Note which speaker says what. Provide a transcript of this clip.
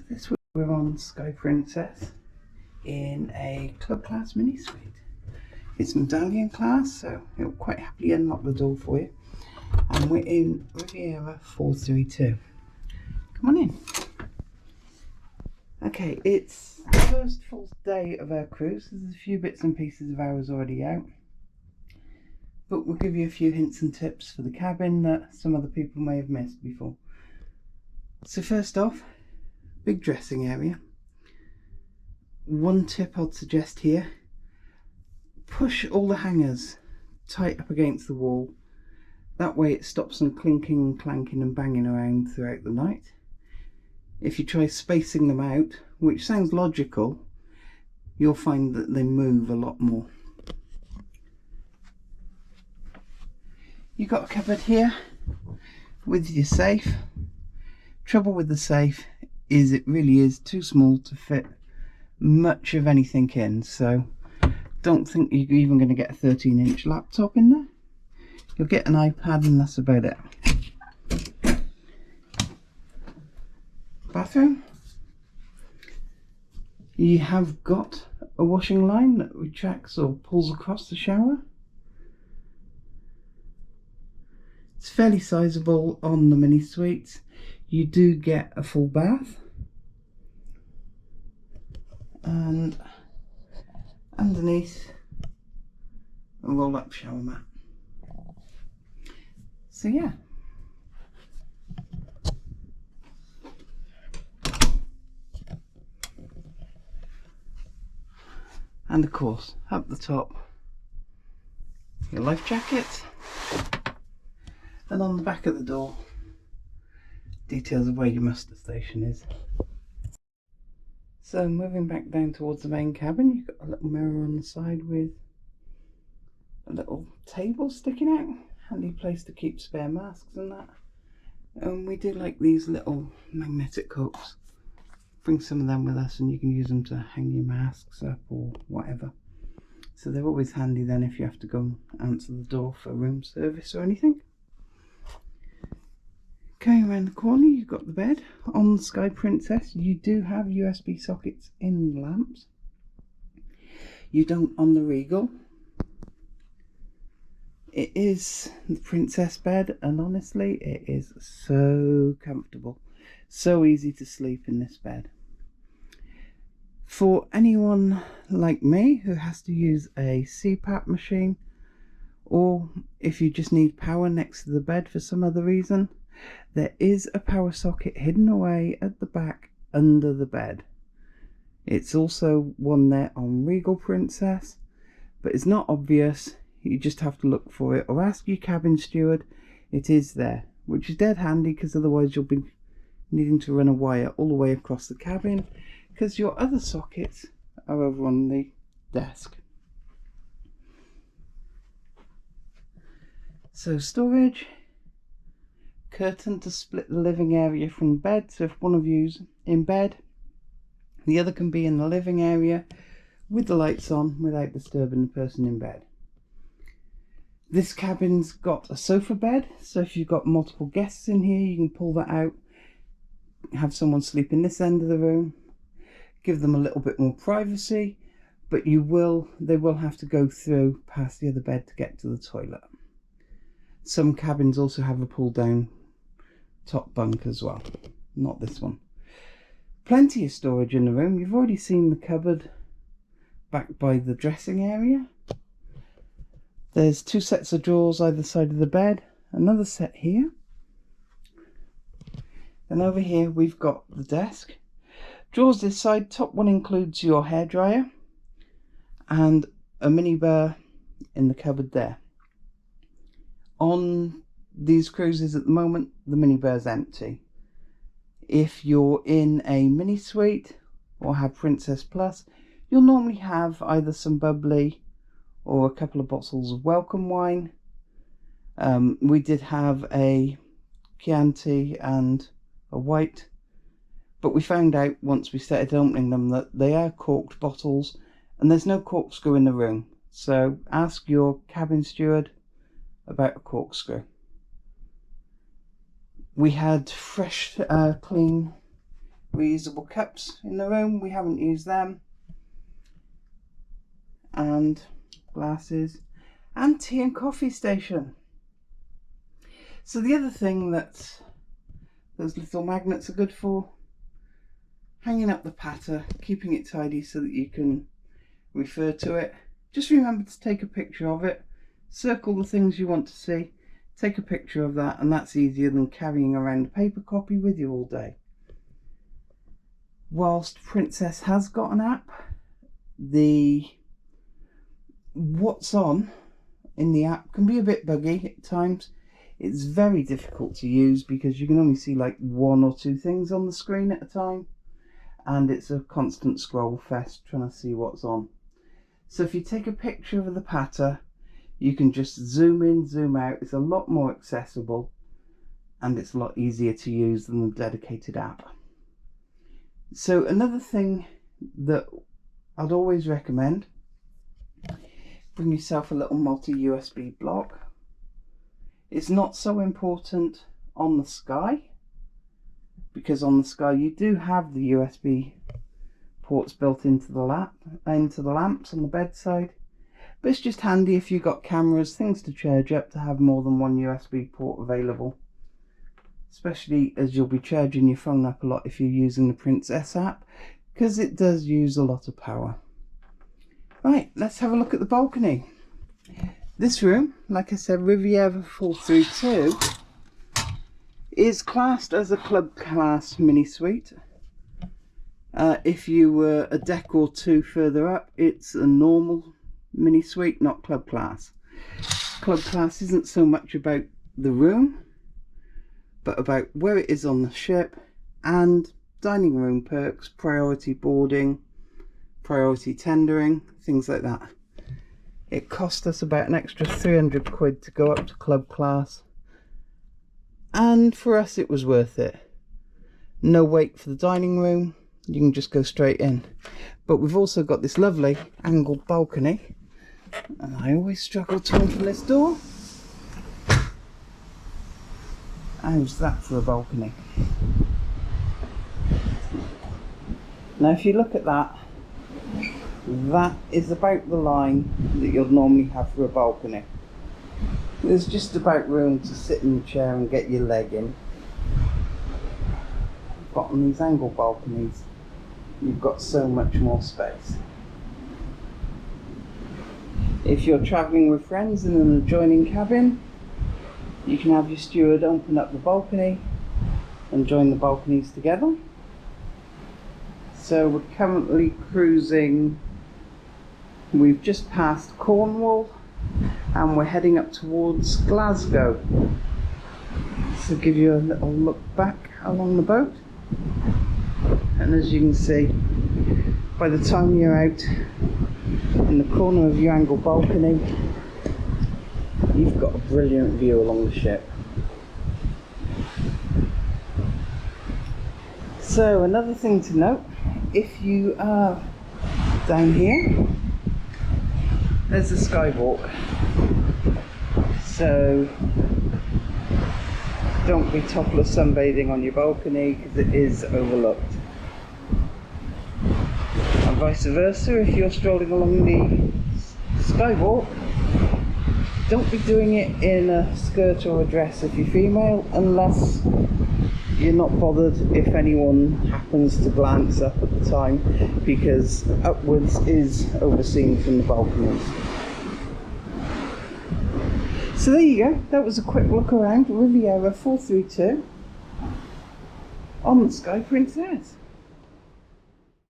Speaker 1: This week we're on Sky Princess in a Club Class mini suite. It's medallion class, so it'll quite happily unlock the door for you. And we're in Riviera R432. Come on in. Okay, it's the first full day of our cruise. There's a few bits and pieces of ours already out, but we'll give you a few hints and tips for the cabin that some other people may have missed before. So first off, big dressing area. One tip I'd suggest here: push all the hangers tight up against the wall. That way it stops them clinking, clanking and banging around throughout the night. If you try spacing them out, which sounds logical, you'll find that they move a lot more. You've got a cupboard here with your safe. Trouble with the safe is it really is too small to fit much of anything in, so don't think you're even going to get a 13-inch laptop in there. You'll get an iPad and that's about it. Bathroom. You have got a washing line that retracts or pulls across the shower. It's fairly sizable on the mini suites. You do get a full bath, and underneath a roll-up shower mat. So yeah. And of course, up the top, your life jacket, and on the back of the door, details of where your muster station is. So moving back down towards the main cabin, you've got a little mirror on the side with a little table sticking out. Handy place to keep spare masks and that. And we do like these little magnetic hooks. Bring some of them with us and you can use them to hang your masks up or whatever. So they're always handy then if you have to go and answer the door for room service or anything. Going around the corner, you've got the bed. On the Sky Princess, you do have USB sockets in the lamps. You don't on the Regal. It is the Princess bed, and honestly, it is so comfortable. So easy to sleep in this bed. For anyone like me who has to use a CPAP machine, or if you just need power next to the bed for some other reason, there is a power socket hidden away at the back under the bed. It's also one there on Regal Princess, but it's not obvious. You just have to look for it or ask your cabin steward. It is there, which is dead handy because otherwise you'll be needing to run a wire all the way across the cabin because your other sockets are over on the desk. So storage. Curtain to split the living area from the bed, so if one of you's in bed, the other can be in the living area with the lights on without disturbing the person in bed. This cabin's got a sofa bed, so if you've got multiple guests in here, you can pull that out, have someone sleep in this end of the room, give them a little bit more privacy, but they will have to go through past the other bed to get to the toilet. Some cabins also have a pull down top bunk as well, not this one. Plenty of storage in the room. You've already seen the cupboard back by the dressing area. There's two sets of drawers either side of the bed, another set here, and over here we've got the desk. Drawers this side. Top one includes your hairdryer and a mini bar in the cupboard there. On these cruises at the moment, the mini bar's empty. If you're in a mini suite or have Princess Plus, you'll normally have either some bubbly or a couple of bottles of welcome wine. We did have a Chianti and a white, but we found out once we started opening them that they are corked bottles and there's no corkscrew in the room. So ask your cabin steward about a corkscrew. We had fresh, clean reusable cups in the room. We haven't used them. And glasses and tea and coffee station. So the other thing that those little magnets are good for, hanging up the patter, keeping it tidy so that you can refer to it. Just remember to take a picture of it, circle the things you want to see, take a picture of that, and that's easier than carrying around a paper copy with you all day. Whilst Princess has got an app, the what's on in the app can be a bit buggy at times. It's very difficult to use because you can only see like 1 or 2 things on the screen at a time, and it's a constant scroll fest trying to see what's on. So if you take a picture of the patter, you can just zoom in, zoom out. It's a lot more accessible and it's a lot easier to use than the dedicated app. So another thing that I'd always recommend, bring yourself a little multi-USB block. It's not so important on the Sky, because on the Sky you do have the USB ports built into the lamps on the bedside, but it's just handy if you've got cameras, things to charge up, to have more than one USB port available, especially as you'll be charging your phone up a lot if you're using the Princess app, because it does use a lot of power. Right, let's have a look at the balcony. This room, like I said, Riviera R432, is classed as a club class mini suite. If you were a deck or 2 further up, it's a normal mini suite, not club class. Club class isn't so much about the room, but about where it is on the ship and dining room perks, priority boarding, priority tendering, things like that. It cost us about an extra 300 quid to go up to club class, and for us it was worth it. No wait for the dining room, you can just go straight in. But we've also got this lovely angled balcony, and I always struggle to open this door. How's that for a balcony? Now if you look at that, that is about the line that you'd normally have for a balcony. There's just about room to sit in the chair and get your leg in. But on these angle balconies, you've got so much more space. If you're travelling with friends in an adjoining cabin, you can have your steward open up the balcony and join the balconies together. So we're currently cruising, we've just passed Cornwall and we're heading up towards Glasgow. So give you a little look back along the boat, and as you can see, by the time you're out in the corner of your angle balcony, you've got a brilliant view along the ship. So another thing to note, if you are down here, there's the skywalk. So don't be topless sunbathing on your balcony because it is overlooked. And vice versa, if you're strolling along the skywalk, don't be doing it in a skirt or a dress if you're female, unless you're not bothered if anyone happens to glance up at the time, because upwards is overseen from the balconies. So there you go, that was a quick look around Riviera R432 on the Sky Princess.